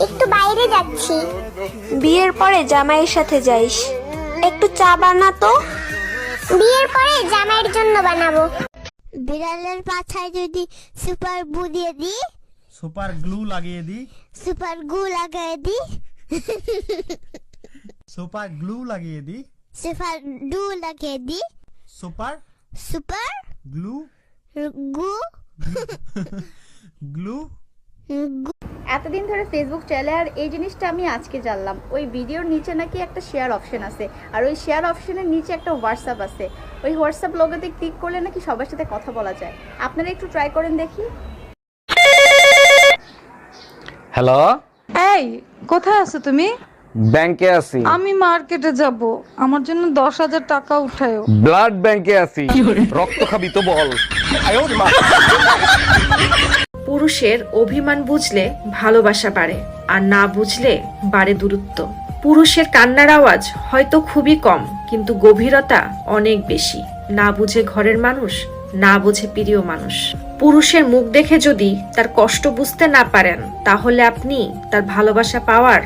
একটু বাইরে যাচ্ছি। বিয়ের পরে জামাইয়ের সাথে যাইস। একটু চা বানা তো। বিয়ের পরে জামাইয়ের জন্য বানাবো। বিড়ালের পাছায় যদি সুপার গ্লু দিয়ে দিই, সুপার গ্লু লাগিয়ে দি, সুপার গ্লু লাগিয়ে দিই, সুপার গ্লু লাগিয়ে দি, সুপার গ্লু লাগিয়ে দিই, super super glue glue glue. এতদিন ধরে ফেসবুক চলে, আর এই জিনিসটা আমি আজকে জানলাম। ওই ভিডিওর নিচে নাকি একটা শেয়ার অপশন আছে, আর ওই শেয়ার অপশনের নিচে একটা হোয়াটসঅ্যাপ আছে। ওই হোয়াটসঅ্যাপ লোগোতে ক্লিক করলে নাকি সবার সাথে কথা বলা যায়। আপনারা একটু ট্রাই করেন দেখি। হ্যালো, এই কোথায় আছো তুমি? ব্যাংকে আছি। আমি মার্কেটে যাব, আমার জন্য 10,000 টাকা উঠায়ো। ব্লাড ব্যাংকে আছি। রক্ত খাবি তো বল। পুরুষের অভিমান বুঝলে ভালোবাসা বাড়ে, আর না বুঝলে বাড়ে দূরত্ব। পুরুষের কান্নার আওয়াজ হয়তো খুবই কম, কিন্তু গভীরতা অনেক বেশি। না বুঝে ঘরের মানুষ, না বুঝে প্রিয় মানুষ। পুরুষের মুখ দেখে যদি তার কষ্ট বুঝতে না পারেন, তাহলে আপনি তার ভালোবাসা পাওয়ার।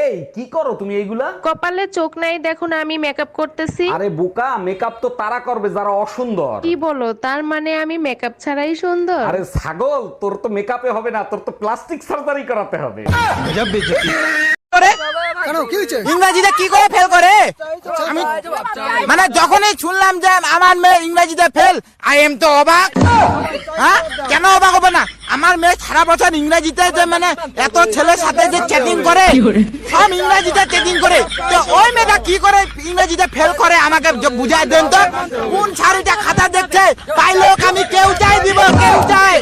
এই কি করো তুমি এইগুলা? কপালে চোখ নাই দেখো না, আমি মেকআপ করতেছি। আরে বোকা, মেকআপ তো তারা করবে যারা অসুন্দর। কি বলো, তার মানে আমি মেকআপ ছাড়াই সুন্দর? আরে ছাগল, তোর তো মেকআপে হবে না, তোর তো প্লাস্টিক সার্জারি করাতে হবে। ইংরেজিতে কি করে ফেল করে? আমি মানে যখনই শুনলাম যে আমার মেয়ে ইংরেজিতে ফেল, আই এম তো অবাক। হ্যাঁ, কেন অবাক হবে না? আমার মেয়ে সারা বছর ইংরেজিতে যে মানে এত ছেলের সাথে যে চ্যাটিং করে, সব ইংরেজিতে চ্যাটিং করে, তো ওই মেয়েটা কি করে ইংরেজিতে ফেল করে আমাকে বুঝাই দেন তো। কোন শাড়িটা খাতা দেখছে, তাই লোক আমি কেউ চাই দিব, কেউ চাই।